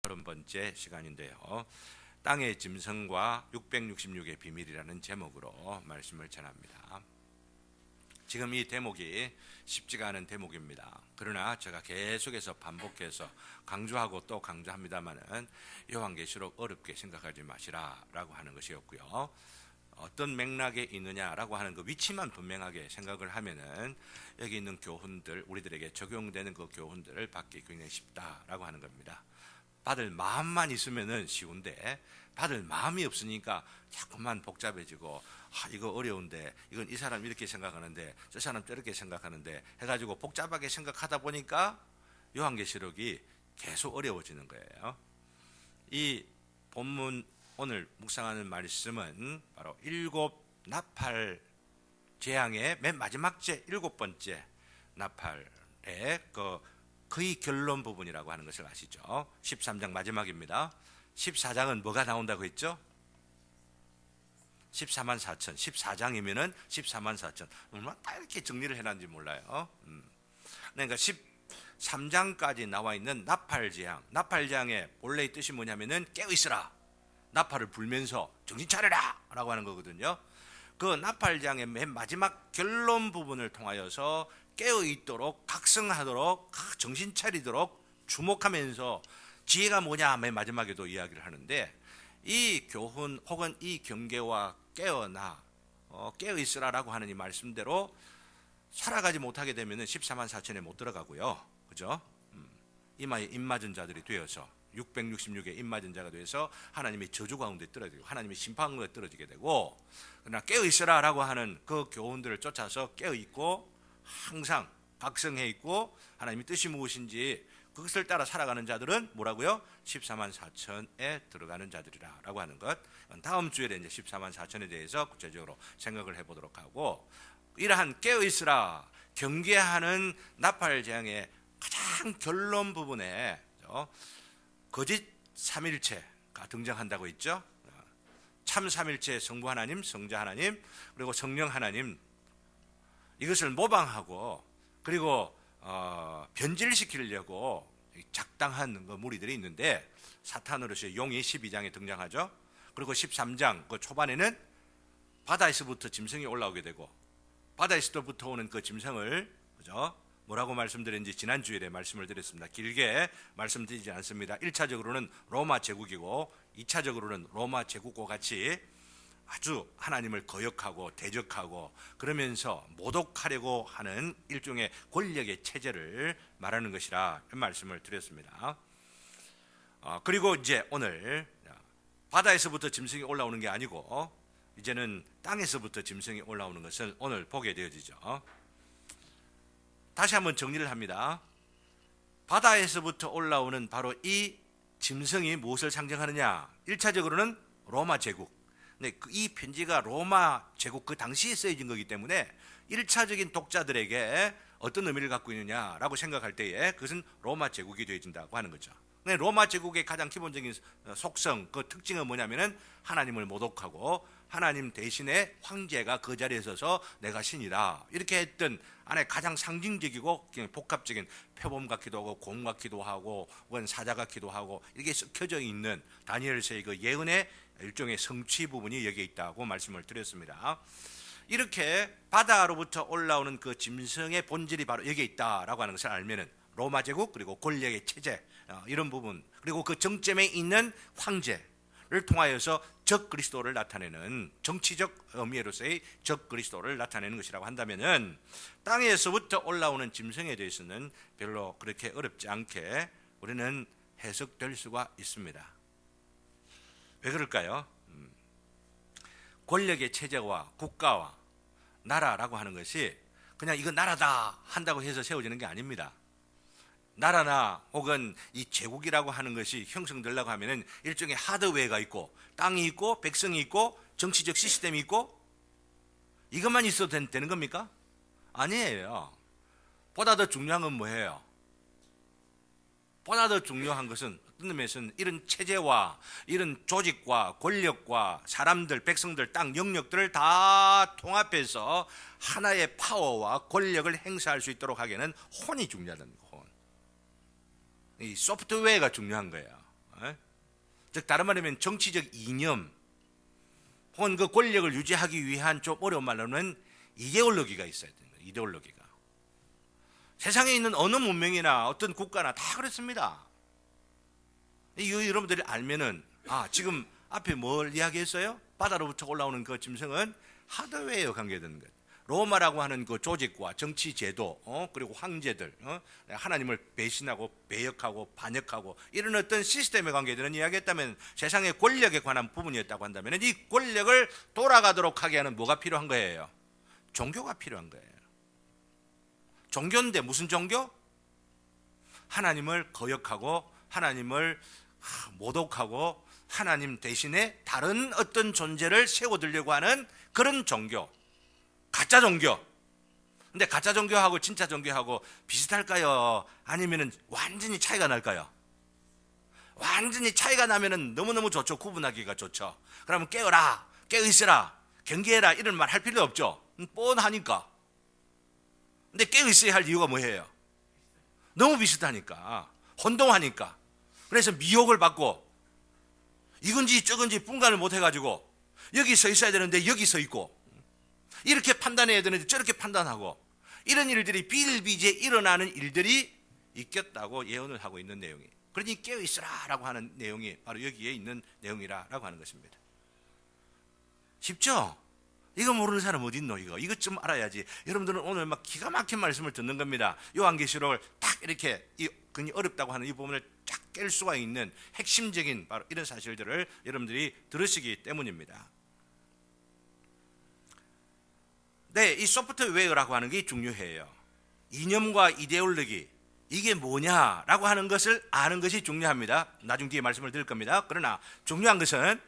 30번째 시간인데요. 땅의 짐승과 666의 비밀이라는 제목으로 말씀을 전합니다. 지금 이 대목이 쉽지가 않은 대목입니다. 그러나 제가 계속해서 반복해서 강조하고 또 강조합니다마는 요한계시록 어렵게 생각하지 마시라라고 하는 것이었고요. 어떤 맥락에 있느냐라고 하는 그 위치만 분명하게 생각을 하면은 여기 있는 교훈들, 우리들에게 적용되는 그 교훈들을 받기 굉장히 쉽다라고 하는 겁니다. 받을 마음만 있으면은 쉬운데 받을 마음이 없으니까 자꾸만 복잡해지고 이거 어려운데 이건 이 사람 이렇게 생각하는데 저 사람 저렇게 생각하는데 해가지고 복잡하게 생각하다 보니까 요한계시록이 계속 어려워지는 거예요. 이 본문 오늘 묵상하는 말씀은 바로 7 나팔 재앙의 맨 마지막 제 7번째 나팔의 거의 결론 부분이라고 하는 것을 아시죠? 13장 마지막입니다. 14장은 뭐가 나온다고 했죠? 14만 4천. 14장이면은 14만 4천. 얼마나 딱 이렇게 정리를 해놨는지 몰라요. 그러니까 13장까지 나와 있는 나팔재앙. 나팔재앙의 본래의 뜻이 뭐냐면은 깨어있으라. 나팔을 불면서 정신 차려라! 라고 하는 거거든요. 그 나팔재앙의 맨 마지막 결론 부분을 통하여서 깨어있도록, 각성하도록, 정신 차리도록 주목하면서 지혜가 뭐냐 맨 마지막에도 이야기를 하는데, 이 교훈 혹은 이 경계와 깨어나 깨어있으라라고 하는 이 말씀대로 살아가지 못하게 되면 14만 4천에 못 들어가고요. 그죠? 이마에 입맞은 자들이 되어서 666의 입맞은 자가 돼서 하나님의 저주 가운데 떨어지고 하나님의 심판 가운데 떨어지게 되고, 그러나 깨어있으라라고 하는 그 교훈들을 쫓아서 깨어있고 항상 각성해 있고 하나님의 뜻이 무엇인지 그것을 따라 살아가는 자들은 뭐라고요? 14만 4천에 들어가는 자들이라고 하는 것. 다음 주일에 이제 14만 4천에 대해서 구체적으로 생각을 해보도록 하고, 이러한 깨어있으라 경계하는 나팔 재앙의 가장 결론 부분에 거짓 삼일체가 등장한다고 했죠. 참 삼일체 성부 하나님, 성자 하나님, 그리고 성령 하나님, 이것을 모방하고 그리고 변질시키려고 작당한 그 무리들이 있는데, 사탄으로서 용이 12장에 등장하죠. 그리고 13장 그 초반에는 바다에서부터 짐승이 올라오게 되고, 바다에서부터 오는 그 짐승을, 그죠? 뭐라고 말씀드렸는지 지난 주일에 말씀을 드렸습니다. 길게 말씀드리지 않습니다. 1차적으로는 로마 제국이고 2차적으로는 로마 제국과 같이 아주 하나님을 거역하고 대적하고 그러면서 모독하려고 하는 일종의 권력의 체제를 말하는 것이라 말씀을 드렸습니다. 그리고 이제 오늘 바다에서부터 짐승이 올라오는 게 아니고 이제는 땅에서부터 짐승이 올라오는 것을 오늘 보게 되어지죠. 다시 한번 정리를 합니다. 바다에서부터 올라오는 바로 이 짐승이 무엇을 상징하느냐? 1차적으로는 로마 제국. 이 편지가 로마 제국 그 당시에 쓰여진 거기 때문에 1차적인 독자들에게 어떤 의미를 갖고 있느냐라고 생각할 때에 그것은 로마 제국이 되어진다고 하는 거죠. 로마 제국의 가장 기본적인 속성, 그 특징은 뭐냐면은 하나님을 모독하고 하나님 대신에 황제가 그 자리에 서서 내가 신이다 이렇게 했던 안에 가장 상징적이고 복합적인 표범 같기도 하고 곰 같기도 하고 혹은 사자 같기도 하고 이렇게 섞여져 있는 다니엘서의 그 예언의 일종의 성취 부분이 여기에 있다고 말씀을 드렸습니다. 이렇게 바다로부터 올라오는 그 짐승의 본질이 바로 여기에 있다라고 하는 것을 알면은 로마 제국 그리고 권력의 체제 이런 부분 그리고 그 정점에 있는 황제를 통하여서 적 그리스도를 나타내는 정치적 의미로서의 적 그리스도를 나타내는 것이라고 한다면은 땅에서부터 올라오는 짐승에 대해서는 별로 그렇게 어렵지 않게 우리는 해석될 수가 있습니다. 왜 그럴까요? 권력의 체제와 국가와 나라라고 하는 것이 그냥 이거 나라다 한다고 해서 세워지는 게 아닙니다. 나라나 혹은 이 제국이라고 하는 것이 형성되려고 하면은 일종의 하드웨어가 있고 땅이 있고 백성이 있고 정치적 시스템이 있고 이것만 있어도 되는 겁니까? 아니에요. 보다 더 중요한 건 뭐예요? 보다 더 중요한 것은 어떤 의미에서는 이런 체제와 이런 조직과 권력과 사람들, 백성들, 땅, 영역들을 다 통합해서 하나의 파워와 권력을 행사할 수 있도록 하기에는 혼이 중요하다는 거. 이 소프트웨어가 중요한 거예요. 즉 다른 말하면 정치적 이념 혹은 그 권력을 유지하기 위한 좀 어려운 말로는 이데올로기가 있어야 되는 거예요. 이데올로기가. 세상에 있는 어느 문명이나 어떤 국가나 다 그렇습니다. 여러분들이 알면은 지금 앞에 뭘 이야기했어요? 바다로부터 올라오는 그 짐승은 하드웨어에 관계되는 것. 로마라고 하는 그 조직과 정치 제도, 그리고 황제들, 하나님을 배신하고 배역하고 반역하고 이런 어떤 시스템에 관계되는 이야기했다면 세상의 권력에 관한 부분이었다고 한다면 이 권력을 돌아가도록 하게 하는 뭐가 필요한 거예요? 종교가 필요한 거예요. 종교인데 무슨 종교? 하나님을 거역하고 하나님을 모독하고 하나님 대신에 다른 어떤 존재를 세워두려고 하는 그런 종교. 가짜 종교. 근데 가짜 종교하고 진짜 종교하고 비슷할까요? 아니면은 완전히 차이가 날까요? 완전히 차이가 나면은 너무너무 좋죠. 구분하기가 좋죠. 그러면 깨어라, 깨어있으라, 경계해라 이런 말 할 필요 없죠. 뻔하니까. 근데 깨어있어야 할 이유가 뭐예요? 너무 비슷하니까. 혼동하니까. 그래서 미혹을 받고 이건지 저건지 분간을 못 해가지고 여기 서 있어야 되는데 여기 서 있고 이렇게 판단해야 되는데 저렇게 판단하고 이런 일들이 비일비재에 일어나는 일들이 있겠다고 예언을 하고 있는 내용이에요. 그러니 깨어있으라라고 하는 내용이 바로 여기에 있는 내용이라고 하는 것입니다. 쉽죠? 이거 모르는 사람 어디 있노? 이것 좀 알아야지. 여러분들은 오늘 막 기가 막힌 말씀을 듣는 겁니다. 요한계시록을 딱 이렇게 굉장히 어렵다고 하는 이 부분을 쫙 깰 수가 있는 핵심적인 바로 이런 사실들을 여러분들이 들으시기 때문입니다. 네, 이 소프트웨어라고 하는 게 중요해요. 이념과 이데올로기 이게 뭐냐라고 하는 것을 아는 것이 중요합니다. 나중 뒤에 말씀을 드릴 겁니다. 그러나 중요한 것은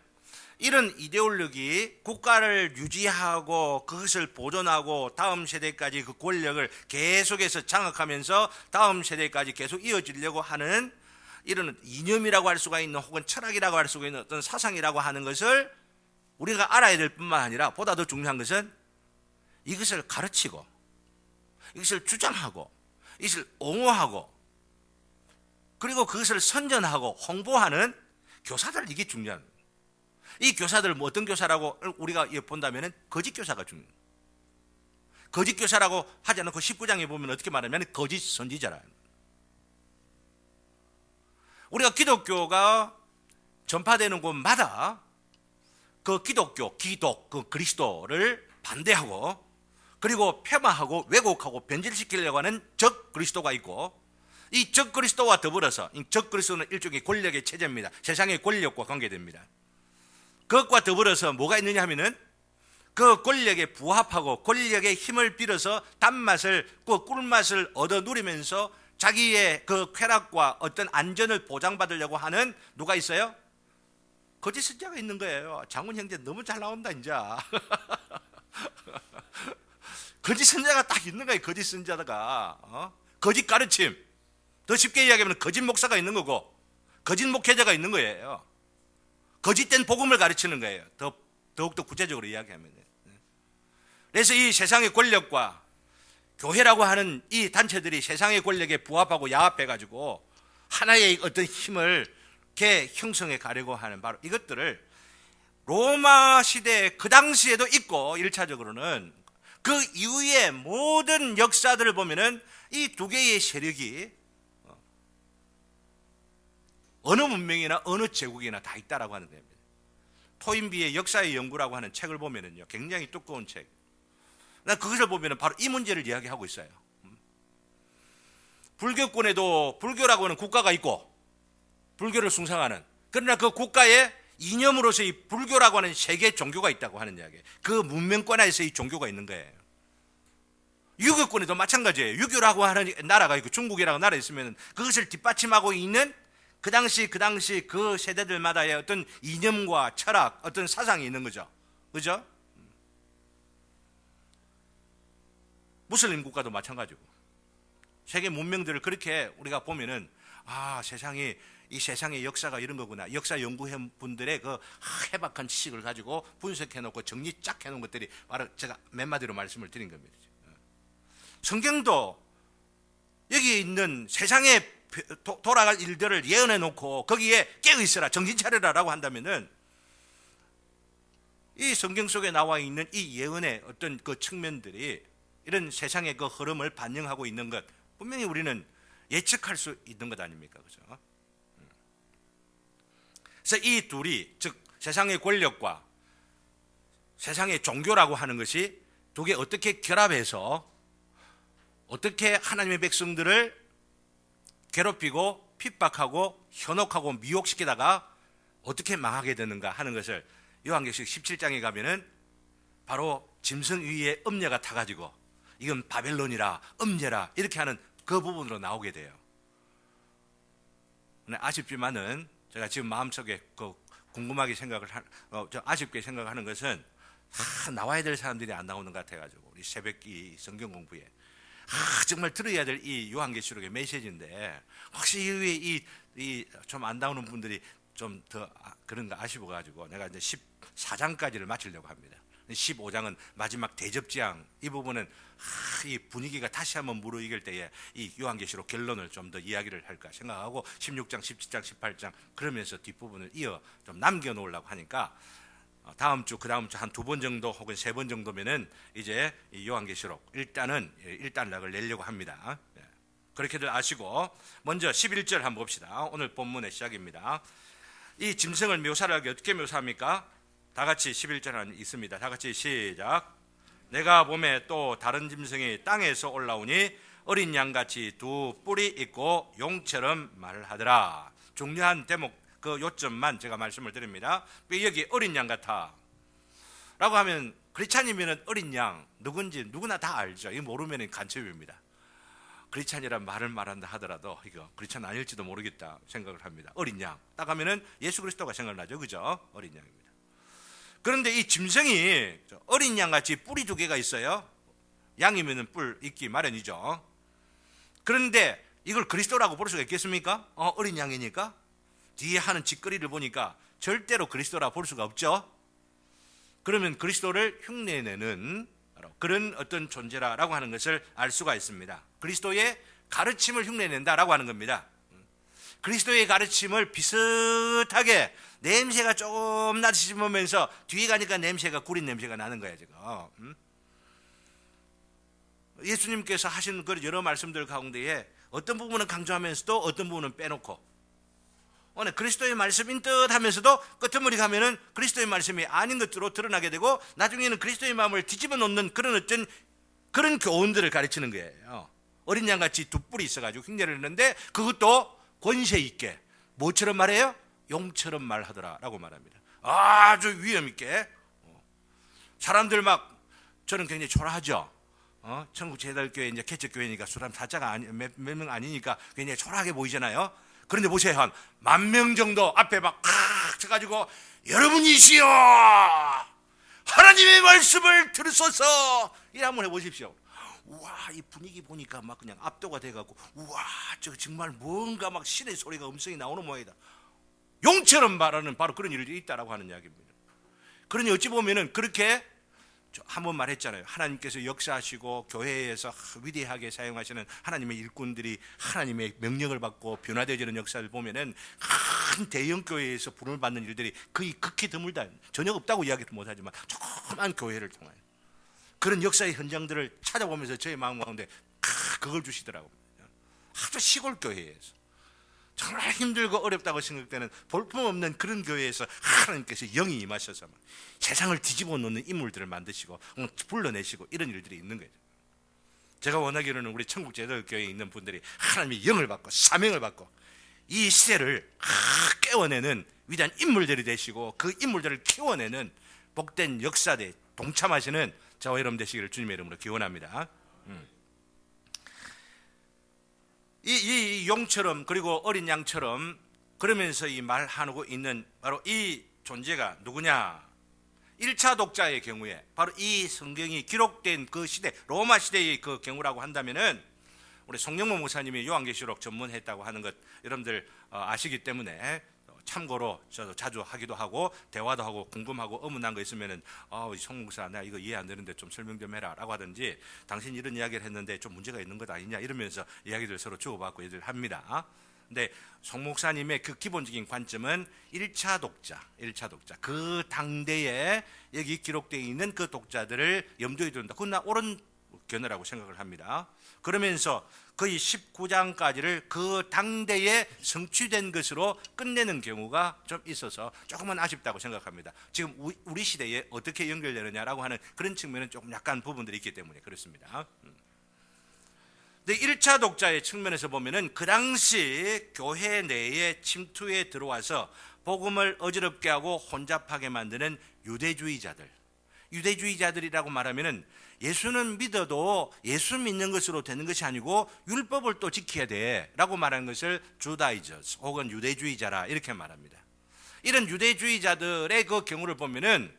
이런 이데올로기 국가를 유지하고 그것을 보존하고 다음 세대까지 그 권력을 계속해서 장악하면서 다음 세대까지 계속 이어지려고 하는 이런 이념이라고 할 수가 있는 혹은 철학이라고 할 수가 있는 어떤 사상이라고 하는 것을 우리가 알아야 될 뿐만 아니라 보다 더 중요한 것은 이것을 가르치고 이것을 주장하고 이것을 옹호하고 그리고 그것을 선전하고 홍보하는 교사들 이게 중요합니다. 이 교사들 어떤 교사라고 우리가 본다면 거짓 교사가 중요해요. 거짓 교사라고 하지 않고 19장에 보면 어떻게 말하면 거짓 선지자라. 우리가 기독교가 전파되는 곳마다 그 기독교, 그 그리스도를 반대하고 그리고 폄하하고 왜곡하고 변질시키려고 하는 적 그리스도가 있고 이 적 그리스도와 더불어서 이 적 그리스도는 일종의 권력의 체제입니다. 세상의 권력과 관계됩니다. 그것과 더불어서 뭐가 있느냐 하면은 그 권력에 부합하고 권력의 힘을 빌어서 단맛을 그 꿀맛을 얻어 누리면서 자기의 그 쾌락과 어떤 안전을 보장받으려고 하는 누가 있어요? 거짓 선지자가 있는 거예요. 장훈 형제 너무 잘 나온다 이제. 거짓 선지자가 딱 있는 거예요. 거짓 선지자가 거짓 가르침. 더 쉽게 이야기하면 거짓 목사가 있는 거고 거짓 목회자가 있는 거예요. 거짓된 복음을 가르치는 거예요. 더욱더 구체적으로 이야기하면. 그래서 이 세상의 권력과 교회라고 하는 이 단체들이 세상의 권력에 부합하고 야합해가지고 하나의 어떤 힘을 이렇게 형성해 가려고 하는 바로 이것들을 로마 시대 그 당시에도 있고 1차적으로는 그 이후의 모든 역사들을 보면은 이 두 개의 세력이 어느 문명이나 어느 제국이나 다 있다라고 하는 겁니다. 토인비의 역사의 연구라고 하는 책을 보면은요, 굉장히 두꺼운 책. 난 그것을 보면은 바로 이 문제를 이야기하고 있어요. 불교권에도 불교라고 하는 국가가 있고, 불교를 숭상하는. 그러나 그 국가의 이념으로서 이 불교라고 하는 세계 종교가 있다고 하는 이야기예요. 그 문명권에서 이 종교가 있는 거예요. 유교권에도 마찬가지예요. 유교라고 하는 나라가 있고 중국이라고 나라가 있으면 그것을 뒷받침하고 있는 그 당시 그 세대들마다의 어떤 이념과 철학, 어떤 사상이 있는 거죠. 그죠? 무슬림 국가도 마찬가지고. 세계 문명들을 그렇게 우리가 보면은 세상이 이 세상의 역사가 이런 거구나. 역사 연구해 분들의 그 해박한 지식을 가지고 분석해 놓고 정리 쫙 해 놓은 것들이 바로 제가 몇 마디로 말씀을 드린 겁니다. 성경도 여기 있는 세상의 돌아갈 일들을 예언해 놓고 거기에 깨어 있어라, 정신 차려라라고 한다면은 이 성경 속에 나와 있는 이 예언의 어떤 그 측면들이 이런 세상의 그 흐름을 반영하고 있는 것, 분명히 우리는 예측할 수 있는 것 아닙니까? 그죠? 그래서 이 둘이, 즉 세상의 권력과 세상의 종교라고 하는 것이 두 개 어떻게 결합해서 어떻게 하나님의 백성들을 괴롭히고 핍박하고 현혹하고 미혹시키다가 어떻게 망하게 되는가 하는 것을 요한계시록 17장에 가면은 바로 짐승 위에 음녀가 타가지고 이건 바벨론이라 음녀라 이렇게 하는 그 부분으로 나오게 돼요. 아쉽지만은 제가 지금 마음속에 그 궁금하게 아쉽게 생각하는 것은 나와야 될 사람들이 안 나오는 것 같아가지고 우리 새벽기 성경 공부에 정말 들어야 될 이 요한계시록의 메시지인데 혹시 이 좀 안 나오는 분들이 좀 더 그런 거 아쉬워가지고 내가 이제 14장까지를 마치려고 합니다. 15장은 마지막 대접장, 이 부분은 이 분위기가 다시 한번 무르익을 때에 이 요한계시록 결론을 좀 더 이야기를 할까 생각하고 16장, 17장, 18장 그러면서 뒷부분을 이어 좀 남겨놓으려고 하니까 다음 주, 그 다음 주 한 2번 정도 혹은 3번 정도면은 이제 이 요한계시록 일단락을 내려고 합니다. 그렇게들 아시고 먼저 11절 한번 봅시다. 오늘 본문의 시작입니다. 이 짐승을 묘사를 하기 어떻게 묘사합니까? 다 같이 11절 있습니다. 다 같이 시작. 내가 봄에 또 다른 짐승이 땅에서 올라오니 어린 양같이 두 뿔이 있고 용처럼 말하더라. 중요한 대목 그 요점만 제가 말씀을 드립니다. 여기 어린 양 같아 라고 하면 크리스찬이면 어린 양 누군지 누구나 다 알죠. 이거 모르면 간첩입니다. 크리스찬이란 말을 말한다 하더라도 이거 크리스찬 아닐지도 모르겠다 생각을 합니다. 어린 양 딱 하면은 예수 그리스도가 생각나죠. 그죠? 어린 양입니다. 그런데 이 짐승이 어린 양같이 뿔이 2개가 있어요. 양이면 뿔 있기 마련이죠. 그런데 이걸 그리스도라고 볼 수가 있겠습니까? 어린 양이니까. 뒤에 하는 짓거리를 보니까 절대로 그리스도라 볼 수가 없죠. 그러면 그리스도를 흉내내는 그런 어떤 존재라고 하는 것을 알 수가 있습니다. 그리스도의 가르침을 흉내낸다라고 하는 겁니다. 그리스도의 가르침을 비슷하게 냄새가 조금 나시면서 뒤에 가니까 냄새가 구린 냄새가 나는 거야 지금. 예수님께서 하신 그 여러 말씀들 가운데에 어떤 부분은 강조하면서도 어떤 부분은 빼놓고 오늘 그리스도의 말씀인 듯 하면서도 끄트머리 가면은 그리스도의 말씀이 아닌 것으로 드러나게 되고 나중에는 그리스도의 마음을 뒤집어 놓는 그런 어떤 그런 교훈들을 가르치는 거예요. 어린 양같이 두 뿔이 있어가지고 흉내를 내는데 그것도 권세 있게 뭐처럼 말해요? 용처럼 말하더라 라고 말합니다. 아주 위험 있게. 사람들 막 저는 굉장히 초라하죠. 천국제달교회 이제 개척교회니까 사람 사자가 몇 명 아니니까 굉장히 초라하게 보이잖아요. 그런데 보세요. 한 10,000명 정도 앞에 막 쳐가지고 여러분이시여 하나님의 말씀을 들으소서 이 한번 해보십시오. 우와 이 분위기 보니까 막 그냥 압도가 돼가지고 우와 저 정말 뭔가 막 신의 소리가 음성이 나오는 모양이다. 용처럼 말하는 바로 그런 일이 있다라고 하는 이야기입니다. 그러니 어찌 보면은 그렇게 한번 말했잖아요. 하나님께서 역사하시고 교회에서 위대하게 사용하시는 하나님의 일꾼들이 하나님의 명령을 받고 변화되어지는 역사를 보면은 큰 대형 교회에서 부름을 받는 일들이 거의 극히 드물다. 전혀 없다고 이야기를 못하지만 조그만 교회를 통하여 그런 역사의 현장들을 찾아보면서 저의 마음 가운데 그걸 주시더라고요. 아주 시골 교회에서 정말 힘들고 어렵다고 생각되는 볼품없는 그런 교회에서 하나님께서 영이 임하셔서 세상을 뒤집어 놓는 인물들을 만드시고 불러내시고 이런 일들이 있는 거죠. 제가 원하기로는 우리 천국제도교회에 있는 분들이 하나님의 영을 받고 사명을 받고 이 시대를 깨워내는 위대한 인물들이 되시고 그 인물들을 키워내는 복된 역사에 동참하시는 저와 여러분 되시기를 주님의 이름으로 기원합니다. 이 용처럼 그리고 어린 양처럼 그러면서 이 말하고 있는 바로 이 존재가 누구냐? 1차 독자의 경우에 바로 이 성경이 기록된 그 시대 로마 시대의 그 경우라고 한다면은 우리 송영모 목사님이 요한계시록 전문했다고 하는 것 여러분들 아시기 때문에 참고로 저도 자주 하기도 하고 대화도 하고 궁금하고 의문난 거 있으면은 송 목사 나 이거 이해 안 되는데 좀 설명 좀 해라라고 하든지 당신 이런 이야기를 했는데 좀 문제가 있는 것 아니냐 이러면서 이야기들 서로 주고받고 얘기를 합니다. 근데 송 목사님의 그 기본적인 관점은 1차 독자 그 당대에 여기 기록되어 있는 그 독자들을 염두에 둔다. 그건 나 옳은 견해라고 생각을 합니다. 그러면서 거의 19장까지를 그 당대에 성취된 것으로 끝내는 경우가 좀 있어서 조금은 아쉽다고 생각합니다. 지금 우리 시대에 어떻게 연결되느냐라고 하는 그런 측면은 조금 약간 부분들이 있기 때문에 그렇습니다. 근데 1차 독자의 측면에서 보면은 그 당시 교회 내에 침투에 들어와서 복음을 어지럽게 하고 혼잡하게 만드는 유대주의자들이라고 말하면은 예수는 믿어도 예수 믿는 것으로 되는 것이 아니고 율법을 또 지켜야 돼라고 말하는 것을 주다이저스 혹은 유대주의자라 이렇게 말합니다. 이런 유대주의자들의 그 경우를 보면은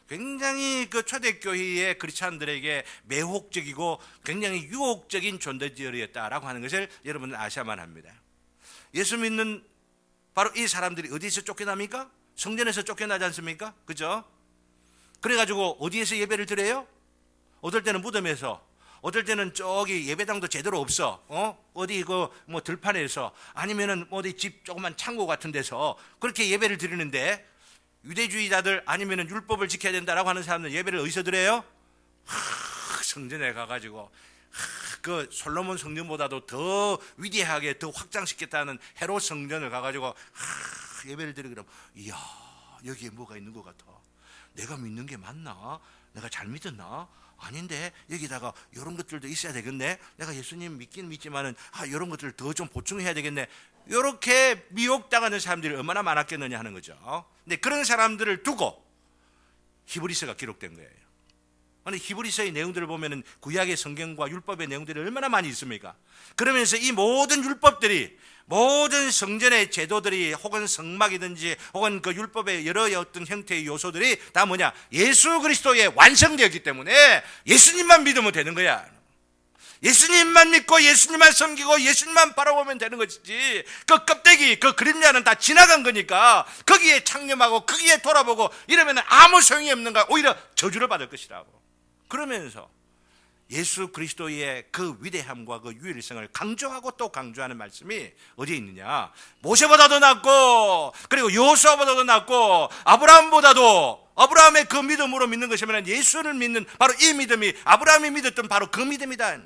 굉장히 그 초대교회의 크리스찬들에게 매혹적이고 굉장히 유혹적인 존재들이었다라고 하는 것을 여러분은 아셔야만 합니다. 예수 믿는 바로 이 사람들이 어디서 쫓겨납니까? 성전에서 쫓겨나지 않습니까? 그죠? 그래가지고 어디에서 예배를 드려요? 어떨 때는 무덤에서, 어떨 때는 저기 예배당도 제대로 없어. 어디 그 뭐 들판에서 아니면은 어디 집 조그만 창고 같은 데서 그렇게 예배를 드리는데 유대주의자들 아니면은 율법을 지켜야 된다라고 하는 사람들 예배를 어디서 드려요? 성전에 가가지고 그 솔로몬 성전보다도 더 위대하게 더 확장시켰다는 헤롯 성전을 가가지고 예배를 드리고 그러면 이야 여기에 뭐가 있는 것 같아. 내가 믿는 게 맞나? 내가 잘 믿었나? 아닌데 여기다가 이런 것들도 있어야 되겠네. 내가 예수님 믿긴 믿지만은 이런 것들을 더 좀 보충해야 되겠네. 이렇게 미혹당하는 사람들이 얼마나 많았겠느냐 하는 거죠. 근데 그런 사람들을 두고 히브리서가 기록된 거예요. 아니 히브리서의 내용들을 보면은 구약의 성경과 율법의 내용들이 얼마나 많이 있습니까? 그러면서 이 모든 율법들이 모든 성전의 제도들이 혹은 성막이든지 혹은 그 율법의 여러 어떤 형태의 요소들이 다 뭐냐? 예수 그리스도에 완성되었기 때문에 예수님만 믿으면 되는 거야. 예수님만 믿고 예수님만 섬기고 예수님만 바라보면 되는 것이지 그 껍데기 그 그림자는 다 지나간 거니까 거기에 창념하고 거기에 돌아보고 이러면 아무 소용이 없는 거야. 오히려 저주를 받을 것이라고. 그러면서 예수 그리스도의 그 위대함과 그 유일성을 강조하고 또 강조하는 말씀이 어디에 있느냐? 모세보다도 낫고 그리고 여호수아보다도 낫고 아브라함의 그 믿음으로 믿는 것이면 예수를 믿는 바로 이 믿음이 아브라함이 믿었던 바로 그 믿음이다.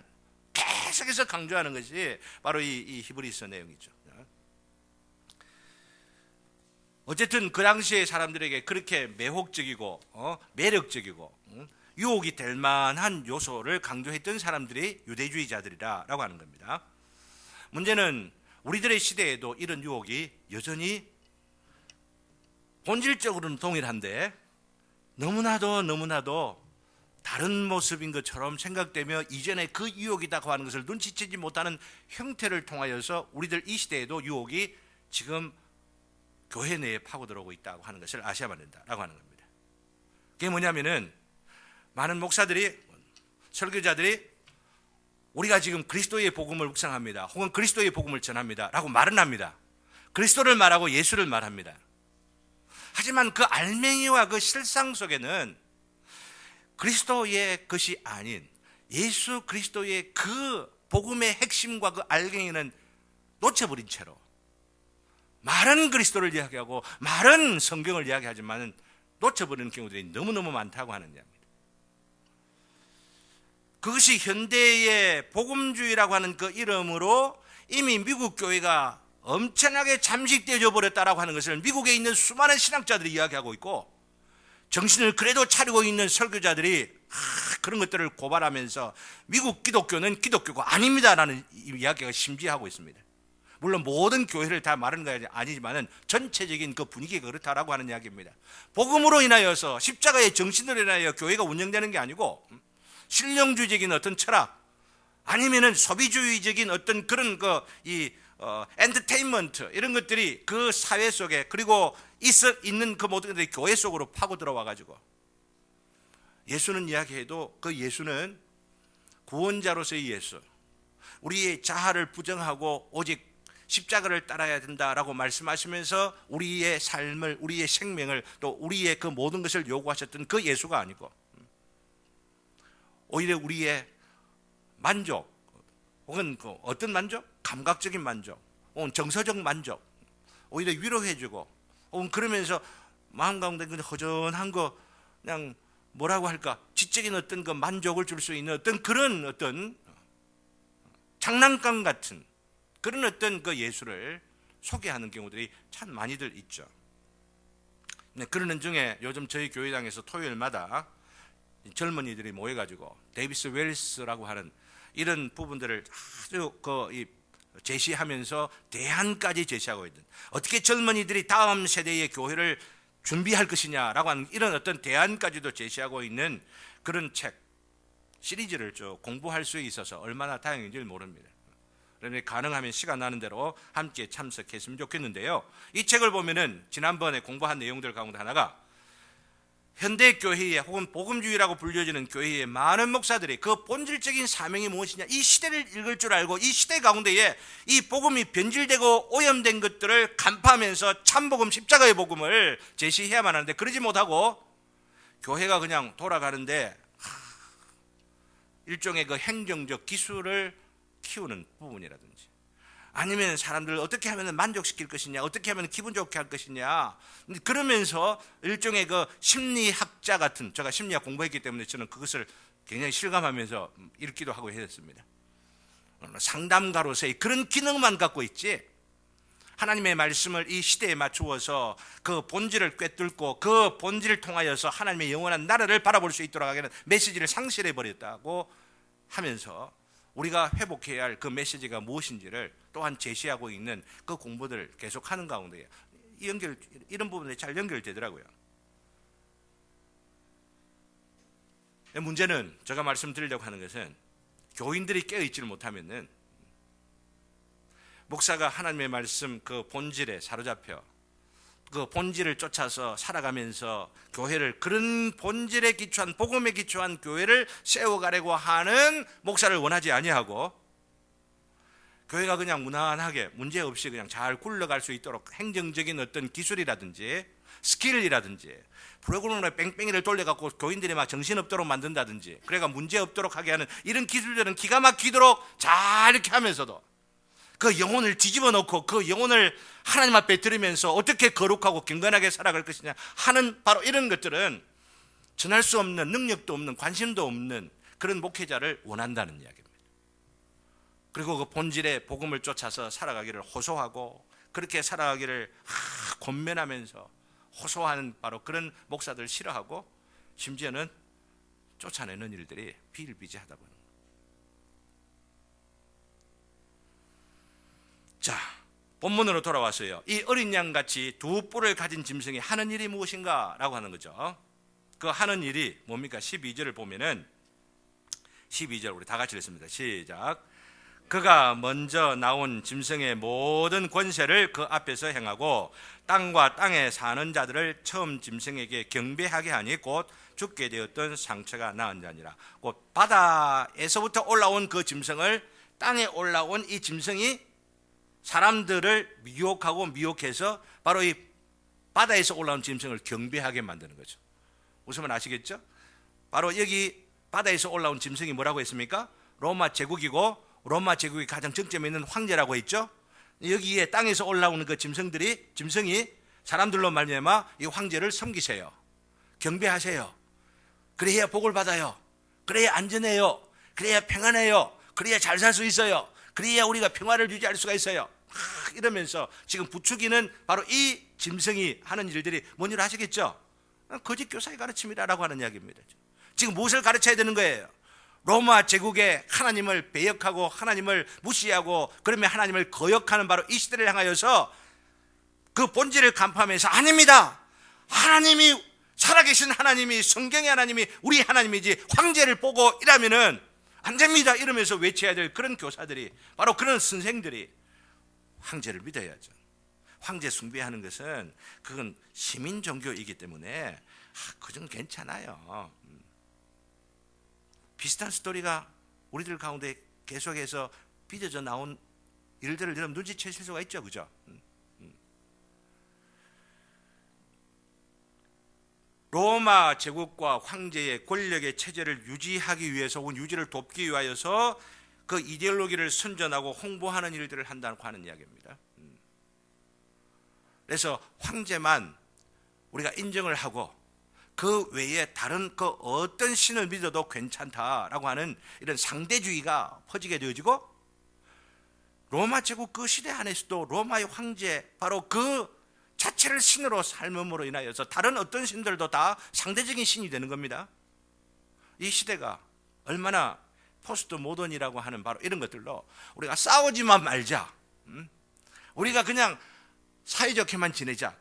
계속해서 강조하는 것이 바로 이 히브리서 내용이죠. 어쨌든 그 당시의 사람들에게 그렇게 매혹적이고 매력적이고 유혹이 될 만한 요소를 강조했던 사람들이 유대주의자들이라고 하는 겁니다. 문제는 우리들의 시대에도 이런 유혹이 여전히 본질적으로는 동일한데 너무나도 다른 모습인 것처럼 생각되며 이전에 그 유혹이라고 하는 것을 눈치채지 못하는 형태를 통하여서 우리들 이 시대에도 유혹이 지금 교회 내에 파고들어오고 있다고 하는 것을 아셔야만 된다라고 하는 겁니다. 그게 뭐냐면은 많은 목사들이 설교자들이 우리가 지금 그리스도의 복음을 묵상합니다. 혹은 그리스도의 복음을 전합니다. 라고 말은 합니다. 그리스도를 말하고 예수를 말합니다. 하지만 그 알맹이와 그 실상 속에는 그리스도의 것이 아닌 예수 그리스도의 그 복음의 핵심과 그 알갱이는 놓쳐버린 채로 말은 그리스도를 이야기하고 말은 성경을 이야기하지만 놓쳐버리는 경우들이 너무너무 많다고 하는 겁니다. 그것이 현대의 복음주의라고 하는 그 이름으로 이미 미국 교회가 엄청나게 잠식되어 버렸다라고 하는 것을 미국에 있는 수많은 신학자들이 이야기하고 있고 정신을 그래도 차리고 있는 설교자들이 그런 것들을 고발하면서 미국 기독교는 기독교가 아닙니다라는 이야기가 심지하고 있습니다. 물론 모든 교회를 다 말하는 건 아니지만 전체적인 그 분위기가 그렇다라고 하는 이야기입니다. 복음으로 인하여서 십자가의 정신으로 인하여 교회가 운영되는 게 아니고 실용주의적인 어떤 철학 아니면은 소비주의적인 어떤 그런 엔터테인먼트 이런 것들이 그 사회 속에 그리고 있는 그 모든 것들이 교회 속으로 파고 들어와 가지고 예수는 이야기해도 그 예수는 구원자로서의 예수, 우리의 자아를 부정하고 오직 십자가를 따라야 된다라고 말씀하시면서 우리의 삶을, 우리의 생명을, 또 우리의 그 모든 것을 요구하셨던 그 예수가 아니고 오히려 우리의 만족, 혹은 그 어떤 만족? 감각적인 만족, 혹은 정서적 만족, 오히려 위로해주고, 혹은 그러면서 마음 가운데 그냥 허전한 거, 그냥 뭐라고 할까, 지적인 어떤 그 만족을 줄 수 있는 어떤 그런 어떤 장난감 같은 그런 어떤 그 예수를 소개하는 경우들이 참 많이들 있죠. 그러는 중에 요즘 저희 교회당에서 토요일마다 젊은이들이 모여가지고 데이비스 웰스라고 하는 이런 부분들을 아주 제시하면서 대안까지 제시하고 있는, 어떻게 젊은이들이 다음 세대의 교회를 준비할 것이냐라고 하는 이런 어떤 대안까지도 제시하고 있는 그런 책 시리즈를 쭉 공부할 수 있어서 얼마나 다행인지 모릅니다. 그러니 가능하면 시간 나는 대로 함께 참석했으면 좋겠는데요. 이 책을 보면은 지난번에 공부한 내용들 가운데 하나가 현대 교회에, 혹은 복음주의라고 불려지는 교회의 많은 목사들이 그 본질적인 사명이 무엇이냐, 이 시대를 읽을 줄 알고 이 시대 가운데에 이 복음이 변질되고 오염된 것들을 간파하면서 참복음, 십자가의 복음을 제시해야만 하는데, 그러지 못하고 교회가 그냥 돌아가는데 일종의 그 행정적 기술을 키우는 부분이라든지, 아니면 사람들을 어떻게 하면 만족시킬 것이냐, 어떻게 하면 기분 좋게 할 것이냐, 그러면서 일종의 그 심리학자 같은, 제가 심리학 공부했기 때문에 저는 그것을 굉장히 실감하면서 읽기도 하고 했습니다. 상담가로서의 그런 기능만 갖고 있지, 하나님의 말씀을 이 시대에 맞추어서 그 본질을 꿰뚫고 그 본질을 통하여서 하나님의 영원한 나라를 바라볼 수 있도록 하기는 메시지를 상실해 버렸다고 하면서 우리가 회복해야 할 그 메시지가 무엇인지를 또한 제시하고 있는 그 공부들을 계속하는 가운데 이런 부분에 잘 연결되더라고요. 문제는 제가 말씀드리려고 하는 것은, 교인들이 깨어있지를 못하면은 목사가 하나님의 말씀 그 본질에 사로잡혀 그 본질을 쫓아서 살아가면서 교회를, 그런 본질에 기초한, 복음에 기초한 교회를 세워가려고 하는 목사를 원하지 아니하고, 교회가 그냥 무난하게 문제없이 그냥 잘 굴러갈 수 있도록 행정적인 어떤 기술이라든지 스킬이라든지 프로그램으로 뺑뺑이를 돌려갖고 교인들이 막 정신없도록 만든다든지, 그래가 문제없도록 하게 하는 이런 기술들은 기가 막히도록 잘 이렇게 하면서도 그 영혼을 뒤집어 놓고 그 영혼을 하나님 앞에 드리면서 어떻게 거룩하고 경건하게 살아갈 것이냐 하는 바로 이런 것들은 전할 수 없는, 능력도 없는, 관심도 없는 그런 목회자를 원한다는 이야기입니다. 그리고 그 본질의 복음을 쫓아서 살아가기를 호소하고, 그렇게 살아가기를 권면하면서 호소하는 바로 그런 목사들 싫어하고, 심지어는 쫓아내는 일들이 비일비재하다 보니. 자, 본문으로 돌아왔어요. 이 어린 양같이 두 뿔을 가진 짐승이 하는 일이 무엇인가 라고 하는 거죠. 그 하는 일이 뭡니까? 12절을 보면은 12절 우리 다 같이 읽습니다. 시작. 그가 먼저 나온 짐승의 모든 권세를 그 앞에서 행하고 땅과 땅에 사는 자들을 처음 짐승에게 경배하게 하니 곧 죽게 되었던 상처가 나은 자니라. 곧 바다에서부터 올라온 그 짐승을, 땅에 올라온 이 짐승이 사람들을 미혹하고 미혹해서 바로 이 바다에서 올라온 짐승을 경배하게 만드는 거죠. 웃으면 아시겠죠? 바로 여기 바다에서 올라온 짐승이 뭐라고 했습니까? 로마 제국이고, 로마 제국이 가장 정점에 있는 황제라고 했죠. 여기에 땅에서 올라오는 그 짐승이 사람들로 말미암아 이 황제를 섬기세요. 경배하세요. 그래야 복을 받아요. 그래야 안전해요. 그래야 평안해요. 그래야 잘 살 수 있어요. 그래야 우리가 평화를 유지할 수가 있어요. 이러면서 지금 부추기는 바로 이 짐승이 하는 일들이 뭔지 아시겠죠? 거짓 교사의 가르침이라고 하는 이야기입니다. 지금 무엇을 가르쳐야 되는 거예요? 로마 제국의 하나님을 배역하고 하나님을 무시하고, 그러면 하나님을 거역하는 바로 이 시대를 향하여서 그 본질을 간파하면서, 아닙니다, 하나님이 살아계신 하나님이, 성경의 하나님이 우리 하나님이지 황제를 보고 이러면은 안 됩니다 이러면서 외쳐야 될 그런 교사들이, 바로 그런 선생들이 황제를 믿어야죠. 황제 숭배하는 것은 그건 시민 종교이기 때문에 그건 괜찮아요. 비슷한 스토리가 우리들 가운데 계속해서 빚어져 나온 일들을 여러분 눈치채실 수가 있죠, 그죠? 로마 제국과 황제의 권력의 체제를 유지하기 위해서 혹은 유지를 돕기 위하여서 그 이데올로기를 선전하고 홍보하는 일들을 한다고 하는 이야기입니다. 그래서 황제만 우리가 인정을 하고 그 외에 다른 그 어떤 신을 믿어도 괜찮다라고 하는 이런 상대주의가 퍼지게 되어지고, 로마 제국 그 시대 안에서도 로마의 황제 바로 그 자체를 신으로 삶음으로 인하여서 다른 어떤 신들도 다 상대적인 신이 되는 겁니다. 이 시대가 얼마나 포스트 모던이라고 하는 바로 이런 것들로 우리가 싸우지만 말자, 우리가 그냥 사이좋게만 지내자,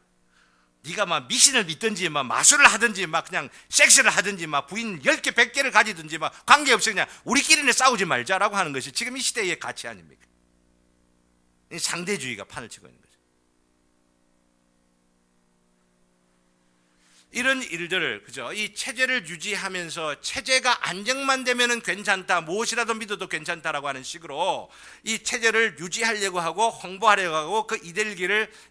네가 막 미신을 믿든지 막 마술을 하든지 막 그냥 섹스를 하든지 막 부인 10개 100개를 가지든지 막 관계없이 그냥 우리끼리는 싸우지 말자라고 하는 것이 지금 이 시대의 가치 아닙니까? 상대주의가 판을 치고 있는 거죠. 이런 일들을, 그죠? 이 체제를 유지하면서 체제가 안정만 되면은 괜찮다, 무엇이라도 믿어도 괜찮다라고 하는 식으로 이 체제를 유지하려고 하고 홍보하려고 하고 그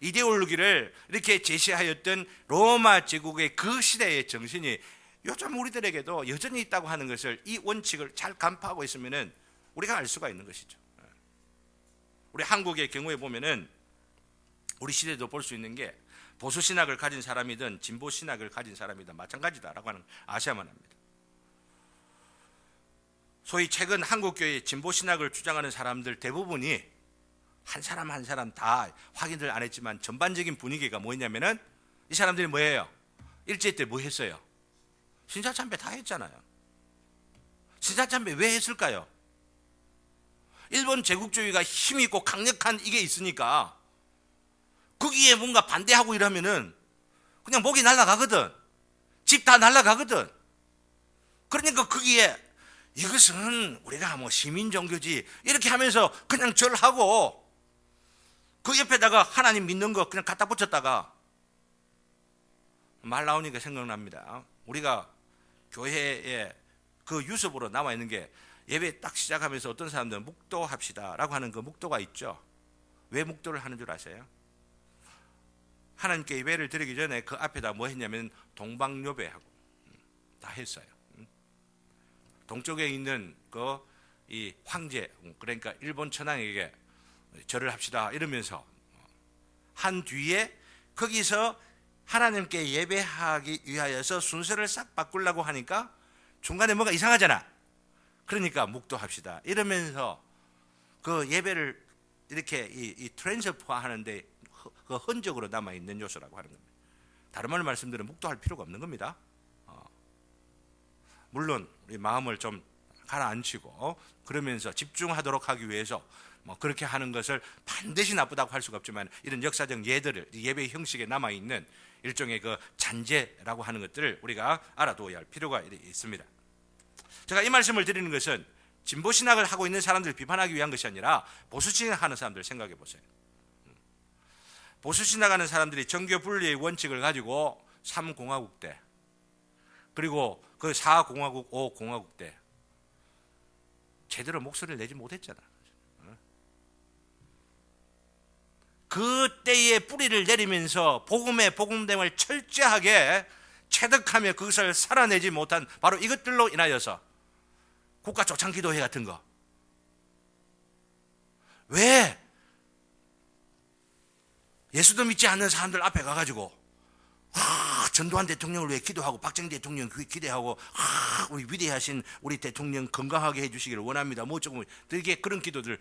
이데올로기를 이렇게 제시하였던 로마 제국의 그 시대의 정신이 요즘 우리들에게도 여전히 있다고 하는 것을, 이 원칙을 잘 간파하고 있으면은 우리가 알 수가 있는 것이죠. 우리 한국의 경우에 보면은 우리 시대도 볼 수 있는 게, 보수 신학을 가진 사람이든 진보 신학을 가진 사람이든 마찬가지다라고 하는 아셔야만 합니다. 소위 최근 한국 교회의 진보 신학을 주장하는 사람들 대부분이 한 사람 한 사람 다 확인을 안 했지만 전반적인 분위기가 뭐였냐면은, 이 사람들이 뭐예요? 일제 때 뭐 했어요? 신사참배 다 했잖아요. 신사참배 왜 했을까요? 일본 제국주의가 힘이 있고 강력한 이게 있으니까 거기에 뭔가 반대하고 이러면은 그냥 목이 날아가거든. 집 다 날아가거든. 그러니까 거기에 이것은 우리가 뭐 시민 종교지 이렇게 하면서 그냥 절하고, 그 옆에다가 하나님 믿는 거 그냥 갖다 붙였다가, 말 나오니까 생각납니다. 우리가 교회에 그 유습으로 남아 있는 게, 예배 딱 시작하면서 어떤 사람들은 묵도합시다라고 하는 그 묵도가 있죠. 왜 묵도를 하는 줄 아세요? 하나님께 예배를 드리기 전에 그 앞에다 뭐 했냐면 동방요배하고 다 했어요. 동쪽에 있는 그 이 황제, 그러니까 일본 천황에게 절을 합시다 이러면서 한 뒤에 거기서 하나님께 예배하기 위하여서 순서를 싹 바꾸려고 하니까 중간에 뭐가 이상하잖아. 그러니까 묵도합시다 이러면서 그 예배를 이렇게 이 트랜스퍼 하는데 그 흔적으로 남아있는 요소라고 하는 겁니다. 다른 말로 말씀드리면 묵도할 필요가 없는 겁니다. 물론 우리 마음을 좀 가라앉히고 그러면서 집중하도록 하기 위해서 뭐 그렇게 하는 것을 반드시 나쁘다고 할 수가 없지만, 이런 역사적 예들을, 예배 형식에 남아있는 일종의 그 잔재라고 하는 것들을 우리가 알아두어야 할 필요가 있습니다. 제가 이 말씀을 드리는 것은 진보신학을 하고 있는 사람들을 비판하기 위한 것이 아니라 보수신학하는 사람들을 생각해 보세요. 보수신학하는 사람들이 정교 분리의 원칙을 가지고 3공화국 때, 그리고 그 4공화국, 5공화국 때 제대로 목소리를 내지 못했잖아. 그때의 뿌리를 내리면서 복음의 복음됨을 철저하게 체득하며 그것을 살아내지 못한 바로 이것들로 인하여서 국가 초창기도회 같은 거, 왜 예수도 믿지 않는 사람들 앞에 가가지고 전두환 대통령을 위해 기도하고 박정희 대통령 기대하고 우리 위대하신 우리 대통령 건강하게 해주시기를 원합니다. 뭐 조금 되게 그런 기도들,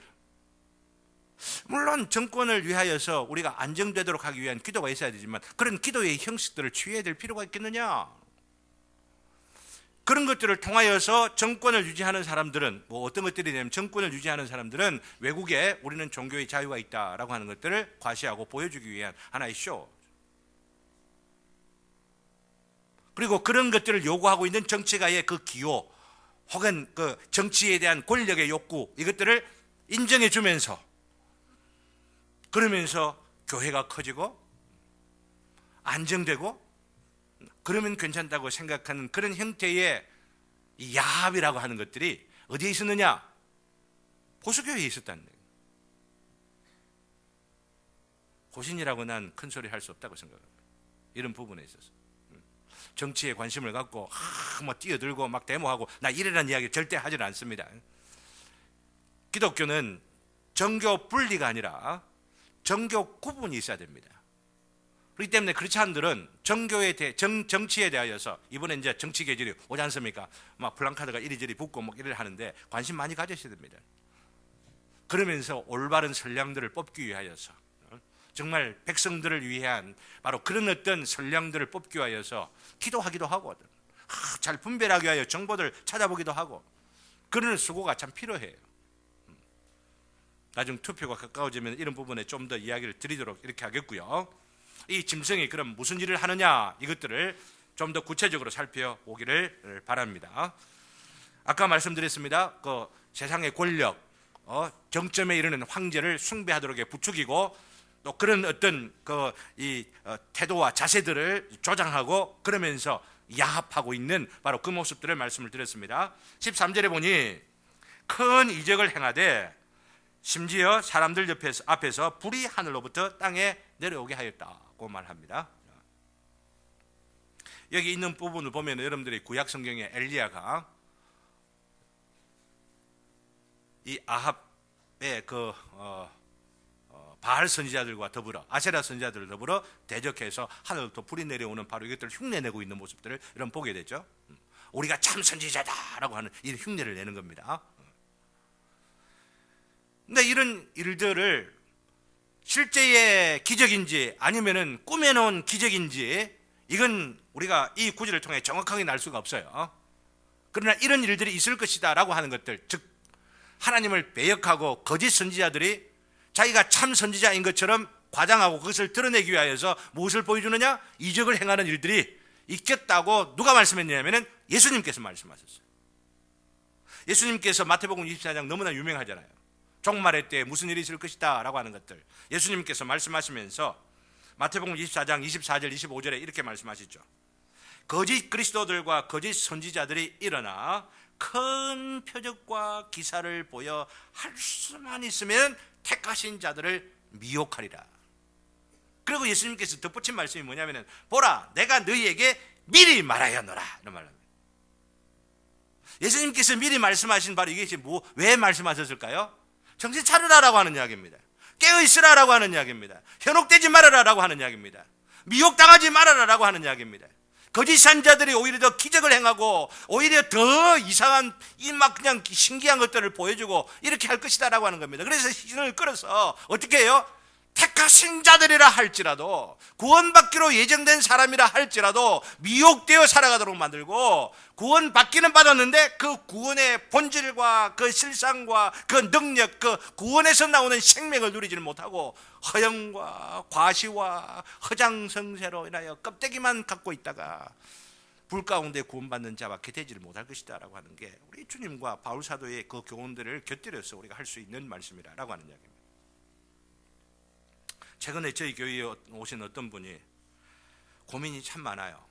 물론 정권을 위하여서 우리가 안정되도록 하기 위한 기도가 있어야 되지만 그런 기도의 형식들을 취해야 될 필요가 있겠느냐? 그런 것들을 통하여서 정권을 유지하는 사람들은 뭐 어떤 것들이냐면, 정권을 유지하는 사람들은 외국에 우리는 종교의 자유가 있다라고 하는 것들을 과시하고 보여주기 위한 하나의 쇼, 그리고 그런 것들을 요구하고 있는 정치가의 그 기호 혹은 그 정치에 대한 권력의 욕구, 이것들을 인정해 주면서, 그러면서 교회가 커지고 안정되고 그러면 괜찮다고 생각하는 그런 형태의 이 야합이라고 하는 것들이 어디에 있었느냐? 보수교회에 있었다는 거예요. 고신이라고 난 큰 소리 할 수 없다고 생각합니다. 이런 부분에 있어서 정치에 관심을 갖고 뭐 뛰어들고 막 데모하고 나 이래란 이야기 절대 하지는 않습니다. 기독교는 정교 분리가 아니라 정교 구분이 있어야 됩니다. 그렇기 때문에 크리스찬들은 정치에 대하여서 이번에 이제 정치 계절이 오지 않습니까? 막 플랜카드가 이리저리 붙고 막 이래 하는데 관심 많이 가지셔야 됩니다. 그러면서 올바른 선량들을 뽑기 위하여서 정말 백성들을 위한 바로 그런 어떤 선량들을 뽑기 위하여서 기도하기도 하고 잘 분별하기 위하여 정보들 찾아보기도 하고 그런 수고가 참 필요해요. 나중 투표가 가까워지면 이런 부분에 좀 더 이야기를 드리도록 이렇게 하겠고요. 이 짐승이 그럼 무슨 일을 하느냐 이것들을 좀 더 구체적으로 살펴보기를 바랍니다. 아까 말씀드렸습니다. 그 세상의 권력, 정점에 이르는 황제를 숭배하도록 부추기고 또 그런 어떤 태도와 자세들을 조장하고 그러면서 야합하고 있는 바로 그 모습들을 말씀을 드렸습니다. 13절에 보니 큰 이적을 행하되 심지어 사람들 앞에서 불이 하늘로부터 땅에 내려오게 하였다고 말합니다. 여기 있는 부분을 보면 여러분들이 구약 성경에 엘리야가 이 아합의 바알 선지자들과 더불어 아세라 선지자들을 더불어 대적해서 하늘부터 불이 내려오는 바로 이것들을 흉내내고 있는 모습들을 여러분 보게 되죠. 우리가 참 선지자다라고 하는 이 흉내를 내는 겁니다. 근데 이런 일들을 실제의 기적인지 아니면은 꾸며놓은 기적인지 이건 우리가 이 구절을 통해 정확하게 알 수가 없어요. 그러나 이런 일들이 있을 것이다 라고 하는 것들, 즉 하나님을 배역하고 거짓 선지자들이 자기가 참 선지자인 것처럼 과장하고 그것을 드러내기 위하여서 무엇을 보여주느냐? 이적을 행하는 일들이 있겠다고 누가 말씀했냐면은 예수님께서 말씀하셨어요. 예수님께서 마태복음 24장 너무나 유명하잖아요. 종말의 때에 무슨 일이 있을 것이다 라고 하는 것들 예수님께서 말씀하시면서 마태복음 24장 24절 25절에 이렇게 말씀하시죠. 거짓 그리스도들과 거짓 선지자들이 일어나 큰 표적과 기사를 보여 할 수만 있으면 택하신 자들을 미혹하리라. 그리고 예수님께서 덧붙인 말씀이 뭐냐면은 보라 내가 너희에게 미리 말하였노라 이런 말입니다. 예수님께서 미리 말씀하신 바로 이것이 왜 말씀하셨을까요? 정신 차리라라고 하는 이야기입니다. 깨어있으라라고 하는 이야기입니다. 현혹되지 말아라라고 하는 이야기입니다. 미혹당하지 말아라라고 하는 이야기입니다. 거짓 선지자들이 오히려 더 기적을 행하고 오히려 더 이상한 막 그냥 신기한 것들을 보여주고 이렇게 할 것이다라고 하는 겁니다. 그래서 시선을 끌어서 어떻게 해요? 택하신 자들이라 할지라도 구원받기로 예정된 사람이라 할지라도 미혹되어 살아가도록 만들고 구원받기는 받았는데 그 구원의 본질과 그 실상과 그 능력, 그 구원에서 나오는 생명을 누리지를 못하고 허영과 과시와 허장성세로 인하여 껍데기만 갖고 있다가 불 가운데 구원받는 자밖에 되지를 못할 것이다 라고 하는 게 우리 주님과 바울 사도의 그 교훈들을 곁들여서 우리가 할 수 있는 말씀이라고 하는 이야기입니다. 최근에 저희 교회에 오신 어떤 분이 고민이 참 많아요.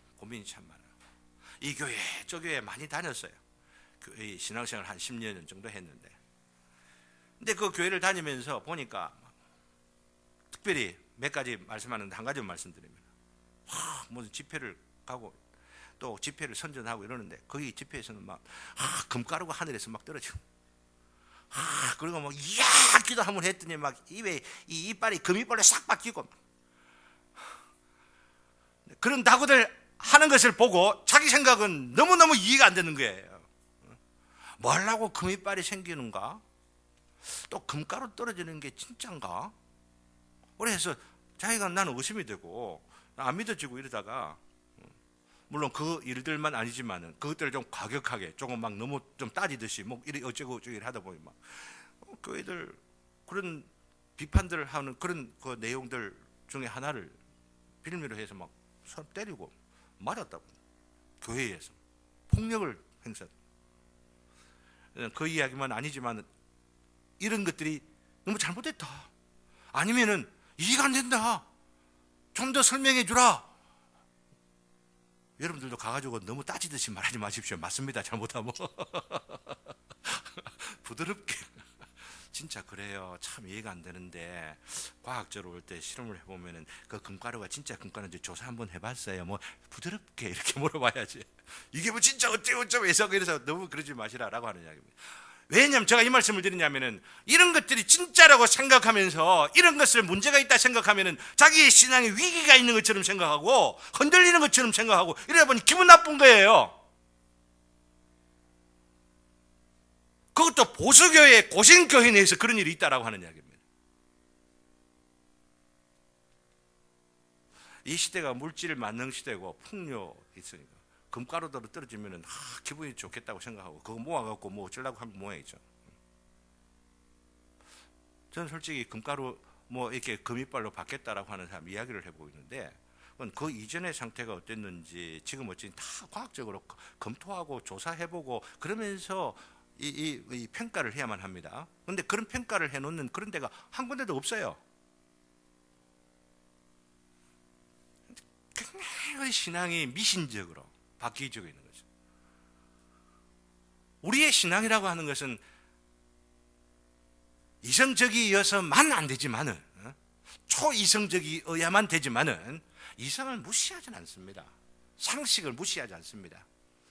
이 교회 저 교회 많이 다녔어요. 교회 신앙생활 한 10년 정도 했는데 근데 그 교회를 다니면서 보니까 특별히 몇 가지 말씀하는데 한 가지만 말씀드리면 무슨 집회를 가고 또 집회를 선전하고 이러는데 거기 집회에서는 막 금가루가 하늘에서 막 떨어지고 그리고 뭐 이야 기도 한번 했더니 막 입에 이 이빨이 금이빨로 싹 바뀌고 그런 다구들 하는 것을 보고 자기 생각은 너무너무 이해가 안 되는 거예요. 뭐 하려고 금이빨이 생기는가? 또 금가루 떨어지는 게 진짠가? 그래서 자기가 나는 의심이 되고 안 믿어지고 이러다가 물론 그 일들만 아니지만은 그것들을 좀 과격하게 조금 막 너무 좀 따지듯이 뭐 이리 어쩌고 저쩌고 하다 보면 막 교회들 그런 비판들을 하는 그런 그 내용들 중에 하나를 빌미로 해서 막 사람 때리고 맞았다고 교회에서 폭력을 행사. 그 이야기만 아니지만 이런 것들이 너무 잘못됐다. 아니면은 이해가 안 된다. 좀 더 설명해 주라. 여러분들도 가가지고 너무 따지듯이 말하지 마십시오. 맞습니다. 잘못하면 부드럽게 진짜 그래요. 참 이해가 안 되는데 과학적으로 볼 때 실험을 해보면은 그 금가루가 진짜 금가루인지 조사 한번 해봤어요. 뭐 부드럽게 이렇게 물어봐야지. 이게 뭐 진짜 어쩌고 해서 그래서 너무 그러지 마시라라고 하는 이야기입니다. 왜냐하면 제가 이 말씀을 드리냐면은 이런 것들이 진짜라고 생각하면서 이런 것을 문제가 있다 생각하면은 자기의 신앙에 위기가 있는 것처럼 생각하고 흔들리는 것처럼 생각하고 이러다 보니 기분 나쁜 거예요. 그것도 보수교회 고신교회 내에서 그런 일이 있다라고 하는 이야기입니다. 이 시대가 물질 만능 시대고 풍요 있으니까 금가루도 떨어지면은 기분이 좋겠다고 생각하고 그거 모아갖고 뭐 어쩌려고 한 모양이죠. 저는 솔직히 금가루 뭐 이렇게 금이빨로 바뀌었다라고 하는 사람 이야기를 해보고 있는데 그 이전의 상태가 어땠는지 지금 어찌 다 과학적으로 검토하고 조사해보고 그러면서 이 평가를 해야만 합니다. 그런데 그런 평가를 해놓는 그런 데가 한 군데도 없어요. 굉장히 신앙이 미신적으로 바뀌어지고 있는 거죠. 우리의 신앙이라고 하는 것은 이성적이어서만 안 되지만은 초이성적이어야만 되지만은 이성을 무시하지는 않습니다. 상식을 무시하지 않습니다.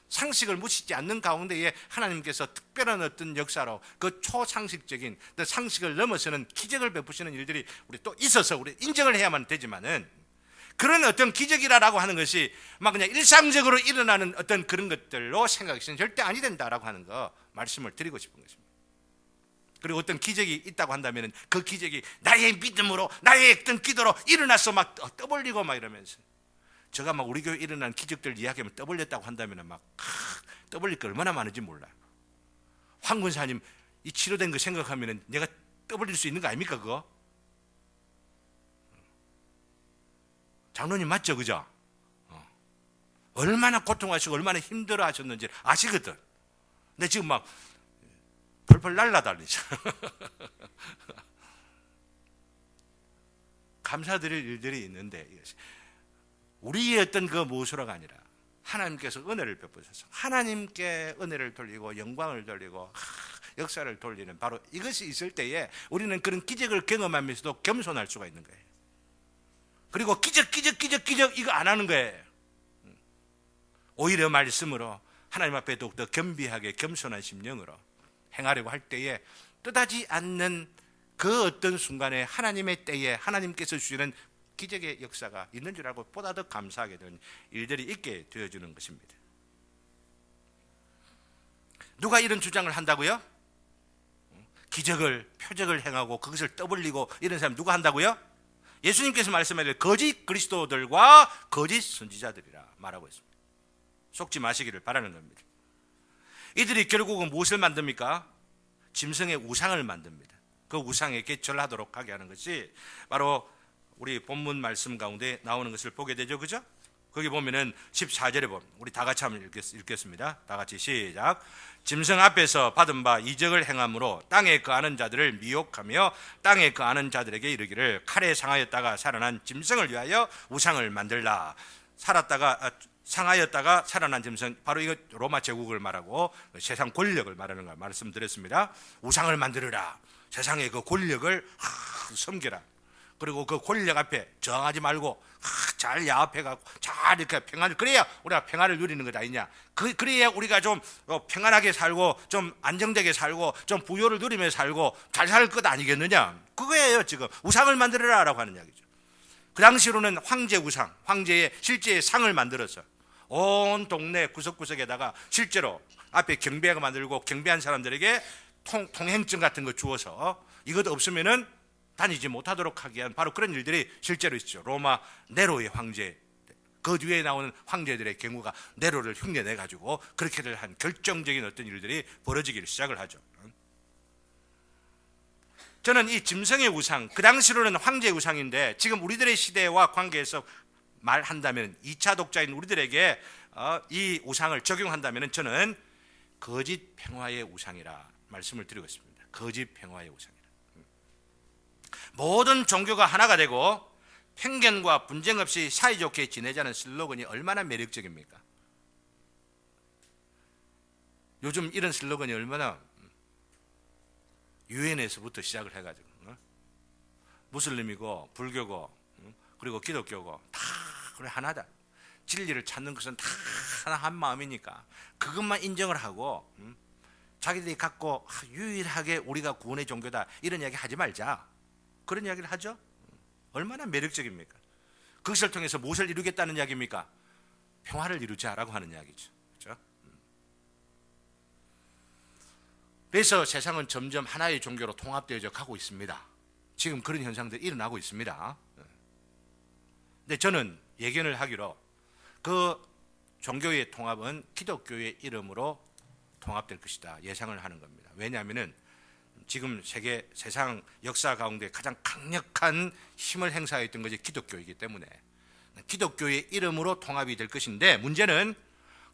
상식을 무시하지 않는 가운데에 하나님께서 특별한 어떤 역사로 그 초상식적인 상식을 넘어서는 기적을 베푸시는 일들이 우리 또 있어서 우리 인정을 해야만 되지만은 그런 어떤 기적이라고 하는 것이 막 그냥 일상적으로 일어나는 어떤 그런 것들로 생각해서는 절대 아니 된다라고 하는 거 말씀을 드리고 싶은 것입니다. 그리고 어떤 기적이 있다고 한다면 그 기적이 나의 믿음으로 나의 어떤 기도로 일어나서 막 떠벌리고 막 이러면서 제가 막 우리 교회 일어난 기적들 이야기하면 떠벌렸다고 한다면 막 떠벌릴 거 얼마나 많은지 몰라요. 황 권사님 이 치료된 거 생각하면 내가 떠벌릴 수 있는 거 아닙니까 그거? 장로님 맞죠 그죠? 얼마나 고통하시고 얼마나 힘들어 하셨는지 아시거든. 근데 지금 막 펄펄 날라다니죠. 감사드릴 일들이 있는데 우리의 어떤 그 무엇으로가 아니라 하나님께서 은혜를 베푸셔서 하나님께 은혜를 돌리고 영광을 돌리고 역사를 돌리는 바로 이것이 있을 때에 우리는 그런 기적을 경험하면서도 겸손할 수가 있는 거예요. 그리고 기적 이거 안 하는 거예요. 오히려 말씀으로 하나님 앞에 더욱더 겸비하게 겸손한 심령으로 행하려고 할 때에 뜻하지 않는 그 어떤 순간에 하나님의 때에 하나님께서 주시는 기적의 역사가 있는 줄 알고 보다 더 감사하게 되는 일들이 있게 되어주는 것입니다. 누가 이런 주장을 한다고요? 기적을 표적을 행하고 그것을 떠벌리고 이런 사람 누가 한다고요? 예수님께서 말씀하실 거짓 그리스도들과 거짓 선지자들이라 말하고 있습니다. 속지 마시기를 바라는 겁니다. 이들이 결국은 무엇을 만듭니까? 짐승의 우상을 만듭니다. 그 우상에 개절하도록 하게 하는 것이 바로 우리 본문 말씀 가운데 나오는 것을 보게 되죠. 그죠? 거기 보면은 14절에 보면 우리 다 같이 한번 읽겠습니다. 다 같이 시작. 짐승 앞에서 받은 바 이적을 행함으로 땅에 거하는 자들을 미혹하며 땅에 거하는 자들에게 이르기를 칼에 상하였다가 살아난 짐승을 위하여 우상을 만들라. 상하였다가 살아난 짐승, 바로 이거 로마 제국을 말하고 세상 권력을 말하는 걸 말씀드렸습니다. 우상을 만들어라. 세상의 그 권력을 섬겨라. 그리고 그 권력 앞에 저항하지 말고 잘 야합해가고 잘 이렇게 평안을, 그래야 우리가 평안을 누리는 것 아니냐. 그래야 우리가 좀 평안하게 살고 좀 안정되게 살고 좀 부요를 누리며 살고 잘 살 것 아니겠느냐. 그거예요. 지금 우상을 만들어라 라고 하는 이야기죠. 그 당시로는 황제 우상, 황제의 실제의 상을 만들어서 온 동네 구석구석에다가 실제로 앞에 경비가 만들고 경비한 사람들에게 통행증 같은 거 주어서 이것 없으면은 다니지 못하도록 하게 한 바로 그런 일들이 실제로 있죠. 로마 네로의 황제, 그 뒤에 나오는 황제들의 경우가 네로를 흉내내 가지고 그렇게들 한 결정적인 어떤 일들이 벌어지기를 시작을 하죠. 저는 이 짐승의 우상, 그 당시로는 황제의 우상인데 지금 우리들의 시대와 관계에서 말한다면 2차 독자인 우리들에게 이 우상을 적용한다면 저는 거짓 평화의 우상이라 말씀을 드리고 있습니다. 거짓 평화의 우상이라. 모든 종교가 하나가 되고 편견과 분쟁 없이 사이좋게 지내자는 슬로건이 얼마나 매력적입니까? 요즘 이런 슬로건이 얼마나 유엔에서부터 시작을 해가지고 무슬림이고 불교고 그리고 기독교고 다 그래 하나다. 진리를 찾는 것은 다 하나 한 마음이니까 그것만 인정을 하고 자기들이 갖고 유일하게 우리가 구원의 종교다 이런 이야기 하지 말자. 그런 이야기를 하죠. 얼마나 매력적입니까? 그것을 통해서 무엇을 이루겠다는 이야기입니까? 평화를 이루자라고 하는 이야기죠. 그렇죠? 그래서 세상은 점점 하나의 종교로 통합되어져 가고 있습니다. 지금 그런 현상들이 일어나고 있습니다. 근데 저는 예견을 하기로 그 종교의 통합은 기독교의 이름으로 통합될 것이다 예상을 하는 겁니다. 왜냐하면 지금 세상 역사 가운데 가장 강력한 힘을 행사했던 것이 기독교이기 때문에 기독교의 이름으로 통합이 될 것인데, 문제는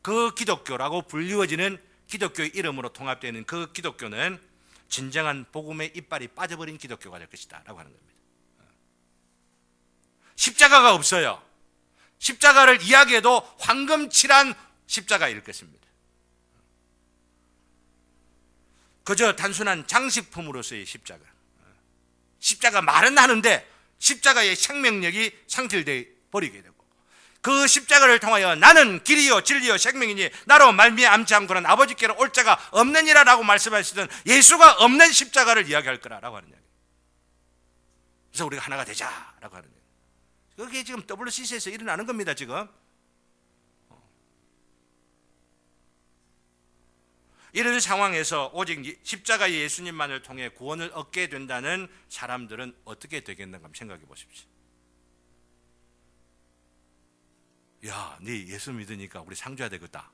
그 기독교라고 불리워지는 기독교의 이름으로 통합되는 그 기독교는 진정한 복음의 이빨이 빠져버린 기독교가 될 것이다 라고 하는 겁니다. 십자가가 없어요. 십자가를 이야기해도 황금칠한 십자가일 것입니다. 그저 단순한 장식품으로서의 십자가. 십자가 말은 하는데 십자가의 생명력이 상실되어 버리게 되고, 그 십자가를 통하여 나는 길이요 진리요 생명이니 나로 말미암지 않고는 아버지께로 올 자가 없느니라라고 말씀하시던 예수가 없는 십자가를 이야기할 거라고 하는 이야기. 그래서 우리가 하나가 되자라고 하는 이야기. 그게 지금 WCC에서 일어나는 겁니다. 지금 이런 상황에서 오직 십자가의 예수님만을 통해 구원을 얻게 된다는 사람들은 어떻게 되겠는가 한번 생각해 보십시오. 야, 네 예수 믿으니까 우리 상주해야 되겠다.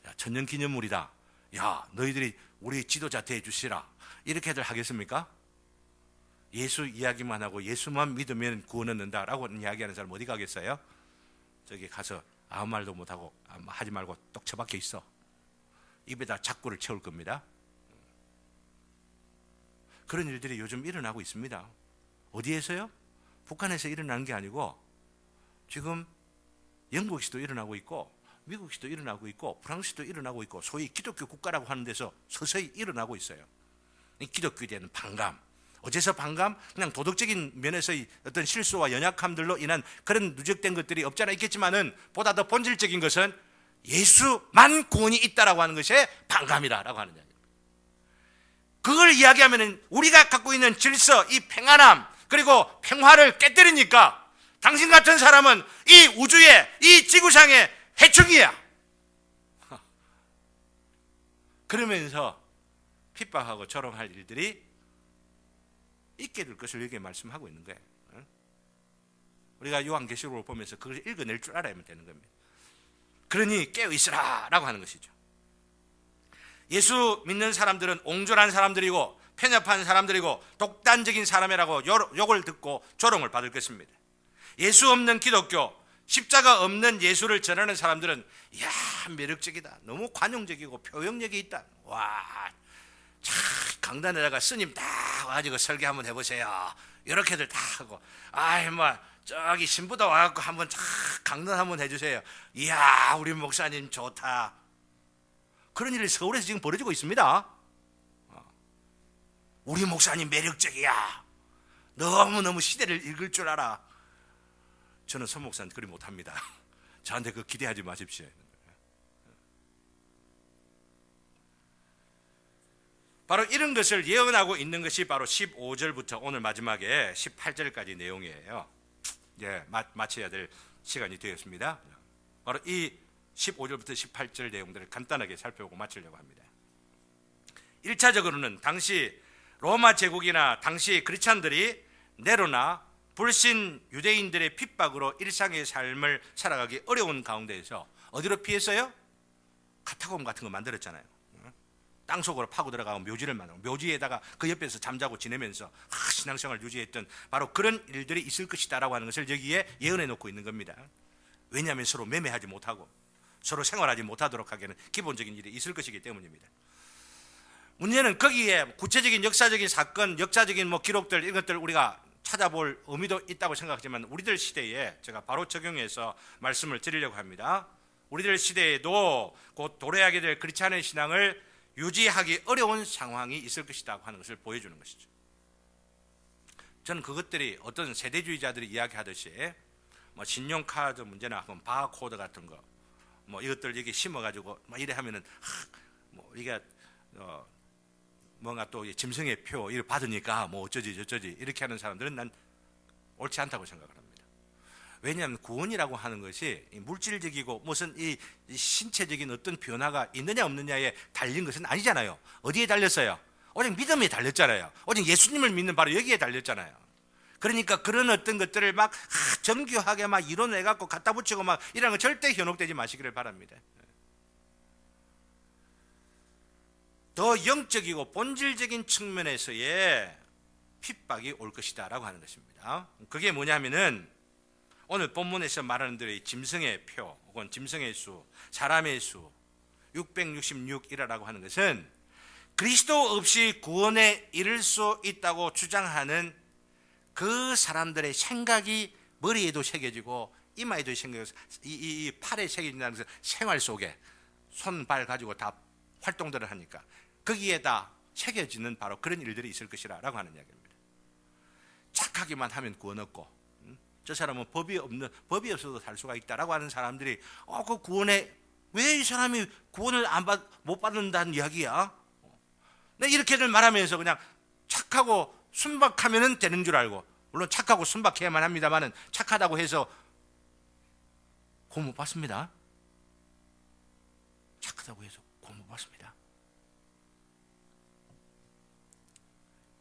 야, 천년기념물이다. 야, 너희들이 우리 지도자 대주시라. 이렇게들 하겠습니까? 예수 이야기만 하고 예수만 믿으면 구원 얻는다라고 이야기하는 사람 어디 가겠어요? 저기 가서 아무 말도 못하고 하지 말고 똑 처박혀 있어. 입에다 자꾸를 채울 겁니다. 그런 일들이 요즘 일어나고 있습니다. 어디에서요? 북한에서 일어나는 게 아니고 지금 영국에서도 일어나고 있고 미국에서도 일어나고 있고 프랑스도 일어나고 있고 소위 기독교 국가라고 하는 데서 서서히 일어나고 있어요. 기독교에 대한 반감. 어째서 반감? 그냥 도덕적인 면에서의 어떤 실수와 연약함들로 인한 그런 누적된 것들이 없지 않아 있겠지만은 보다 더 본질적인 것은 예수만 구원이 있다라고 하는 것이 반감이라고 하는 이야기입니다. 그걸 이야기하면은 우리가 갖고 있는 질서, 이 평안함 그리고 평화를 깨뜨리니까 당신 같은 사람은 이 우주의 이 지구상의 해충이야. 그러면서 핍박하고 조롱할 일들이 있게 될 것을 여기에 말씀하고 있는 거예요. 우리가 요한계시록을 보면서 그걸 읽어낼 줄 알아야 되는 겁니다. 그러니 깨어있으라 라고 하는 것이죠. 예수 믿는 사람들은 옹졸한 사람들이고 편협한 사람들이고 독단적인 사람이라고 욕을 듣고 조롱을 받을 것입니다. 예수 없는 기독교, 십자가 없는 예수를 전하는 사람들은 이야 매력적이다, 너무 관용적이고 표현력이 있다. 와, 참 강단에다가 스님 딱 와가지고 설계 한번 해보세요. 이렇게들 다 하고, 아이 뭐 저기 신부도 와갖고 한번 쫙 강단 한번 해주세요. 이야 우리 목사님 좋다. 그런 일이 서울에서 지금 벌어지고 있습니다. 우리 목사님 매력적이야. 너무너무 시대를 읽을 줄 알아. 저는 선 목사는 그리 못합니다. 저한테 그 기대하지 마십시오. 바로 이런 것을 예언하고 있는 것이 바로 15절부터 오늘 마지막에 18절까지 내용이에요. 예, 마쳐야 될 시간이 되었습니다. 바로 이 15절부터 18절 내용들을 간단하게 살펴보고 마치려고 합니다. 1차적으로는 당시 로마 제국이나 당시 크리스찬들이 네로나 불신 유대인들의 핍박으로 일상의 삶을 살아가기 어려운 가운데에서 어디로 피했어요? 카타콤 같은 거 만들었잖아요. 땅속으로 파고 들어가고 묘지를 만들고 묘지에다가 그 옆에서 잠자고 지내면서 신앙생활을 유지했던 바로 그런 일들이 있을 것이다라고 하는 것을 여기에 예언해 놓고 있는 겁니다. 왜냐하면 서로 매매하지 못하고 서로 생활하지 못하도록 하기에는 기본적인 일이 있을 것이기 때문입니다. 문제는 거기에 구체적인 역사적인 사건, 역사적인 기록들 이런 것들 우리가 찾아볼 의미도 있다고 생각하지만 우리들 시대에 제가 바로 적용해서 말씀을 드리려고 합니다. 우리들 시대에도 곧 도래하게 될 크리스찬의 신앙을 유지하기 어려운 상황이 있을 것이다 하는 것을 보여주는 것이죠. 저는 그것들이 어떤 세대주의자들이 이야기하듯이 뭐 신용카드 문제나 바코드 같은 거 뭐 이것들 여기 심어가지고 막 이래 하면은 뭐 이게 뭔가 또 짐승의 표 이를 받으니까 뭐 어쩌지 저쩌지 이렇게 하는 사람들은 난 옳지 않다고 생각을 합니다. 왜냐하면 구원이라고 하는 것이 물질적이고 무슨 이 신체적인 어떤 변화가 있느냐 없느냐에 달린 것은 아니잖아요. 어디에 달렸어요? 오직 믿음에 달렸잖아요. 오직 예수님을 믿는 바로 여기에 달렸잖아요. 그러니까 그런 어떤 것들을 막 정교하게 막 이뤄내 갖고 갖다 붙이고 막 이런 거 절대 현혹되지 마시기를 바랍니다. 더 영적이고 본질적인 측면에서의 핍박이 올 것이다라고 하는 것입니다. 그게 뭐냐면은 오늘 본문에서 말하는 대로 짐승의 표 혹은 짐승의 수, 사람의 수 666이라고 하는 것은 그리스도 없이 구원에 이를 수 있다고 주장하는 그 사람들의 생각이 머리에도 새겨지고 이마에도 새겨지고 이 팔에 새겨진다는 것은 생활 속에 손, 발 가지고 다 활동들을 하니까 거기에다 새겨지는 바로 그런 일들이 있을 것이라고 하는 이야기입니다. 착하기만 하면 구원 없고 저 사람은 법이 없어도 살 수가 있다라고 하는 사람들이 그 구원에 왜 이 사람이 구원을 못 받는다는 이야기야? 이렇게들 말하면서 그냥 착하고 순박하면 되는 줄 알고, 물론 착하고 순박해야만 합니다만은 착하다고 해서 구원 못 받습니다. 착하다고 해서 구원 못 받습니다.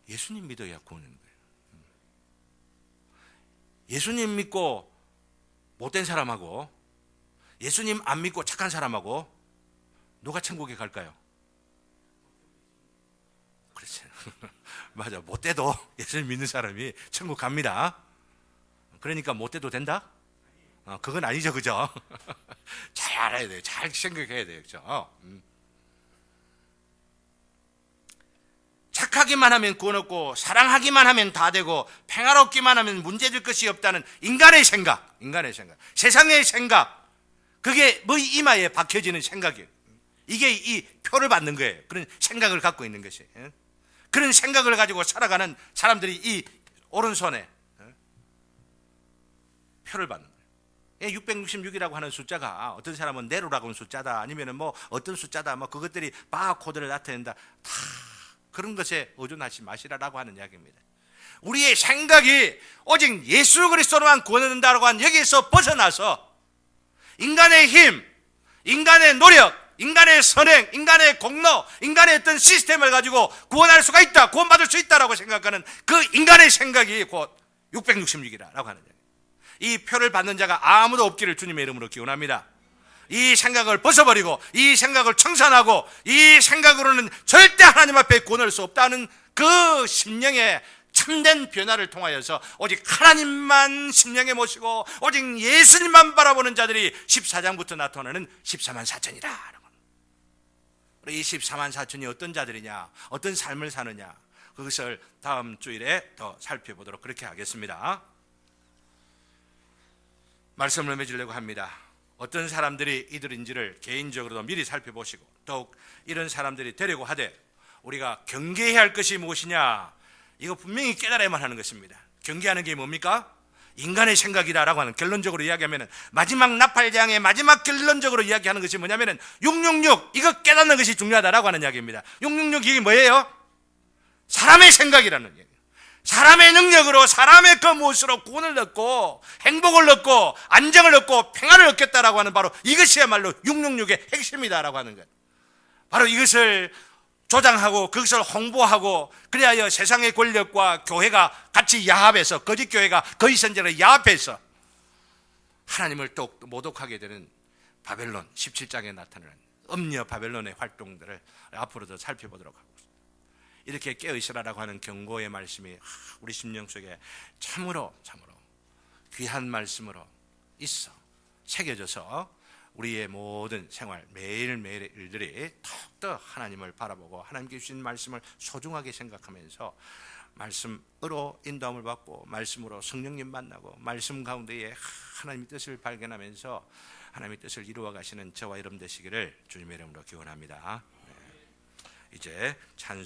예수님 믿어야 구원인 거예요. 예수님 믿고 못된 사람하고 예수님 안 믿고 착한 사람하고 누가 천국에 갈까요? 그렇지. 맞아. 못돼도 예수님 믿는 사람이 천국 갑니다. 그러니까 못돼도 된다? 그건 아니죠. 그죠? 잘 알아야 돼요. 잘 생각해야 돼요. 그죠? 착하기만 하면 구원 없고 사랑하기만 하면 다 되고 평화롭기만 하면 문제될 것이 없다는 인간의 생각, 세상의 생각, 그게 뭐 이마에 박혀지는 생각이에요. 이게 이 표를 받는 거예요. 그런 생각을 갖고 있는 것이. 그런 생각을 가지고 살아가는 사람들이 이 오른손에 표를 받는 거예요. 666이라고 하는 숫자가 어떤 사람은 네로라고 하는 숫자다, 아니면 뭐 어떤 숫자다, 뭐 그것들이 바코드를 나타낸다, 다 그런 것에 의존하지 마시라라고 하는 이야기입니다. 우리의 생각이 오직 예수 그리스도로만 구원된다고 하는 여기에서 벗어나서 인간의 힘, 인간의 노력, 인간의 선행, 인간의 공로, 인간의 어떤 시스템을 가지고 구원할 수가 있다, 구원받을 수 있다라고 생각하는 그 인간의 생각이 곧 666이라고 하는 이야기. 이 표를 받는 자가 아무도 없기를 주님의 이름으로 기원합니다. 이 생각을 벗어버리고 이 생각을 청산하고 이 생각으로는 절대 하나님 앞에 구원할 수 없다는 그 심령의 참된 변화를 통하여서 오직 하나님만 심령에 모시고 오직 예수님만 바라보는 자들이 14장부터 나타나는 14만 4천이다. 이 14만 4천이 어떤 자들이냐, 어떤 삶을 사느냐, 그것을 다음 주일에 더 살펴보도록 그렇게 하겠습니다. 말씀을 맺으려고 합니다. 어떤 사람들이 이들인지를 개인적으로도 미리 살펴보시고, 더욱 이런 사람들이 되려고 하되 우리가 경계해야 할 것이 무엇이냐, 이거 분명히 깨달아야만 하는 것입니다. 경계하는 게 뭡니까? 인간의 생각이다라고 하는, 결론적으로 이야기하면 마지막 나팔장의 마지막 결론적으로 이야기하는 것이 뭐냐면 666, 이거 깨닫는 것이 중요하다라고 하는 이야기입니다. 666 이게 뭐예요? 사람의 생각이라는 얘기예요. 사람의 능력으로, 사람의 그 무엇으로 구원을 얻고 행복을 얻고 안정을 얻고 평안을 얻겠다라고 하는 바로 이것이야말로 666의 핵심이다라고 하는 것. 바로 이것을 조장하고 그것을 홍보하고, 그래야 세상의 권력과 교회가 같이 야합해서, 거짓 교회가 거짓 선지자를 야합해서 하나님을 또 모독하게 되는 바벨론 17장에 나타나는 음녀 바벨론의 활동들을 앞으로도 살펴보도록 하고, 이렇게 깨어있으라라고 하는 경고의 말씀이 우리 심령 속에 참으로 귀한 말씀으로 있어 새겨져서 우리의 모든 생활, 매일매일의 일들이 더욱더 하나님을 바라보고 하나님께 주신 말씀을 소중하게 생각하면서 말씀으로 인도함을 받고 말씀으로 성령님 만나고 말씀 가운데에 하나님의 뜻을 발견하면서 하나님의 뜻을 이루어 가시는 저와 여러분 되시기를 주님의 이름으로 기원합니다. 이제 찬송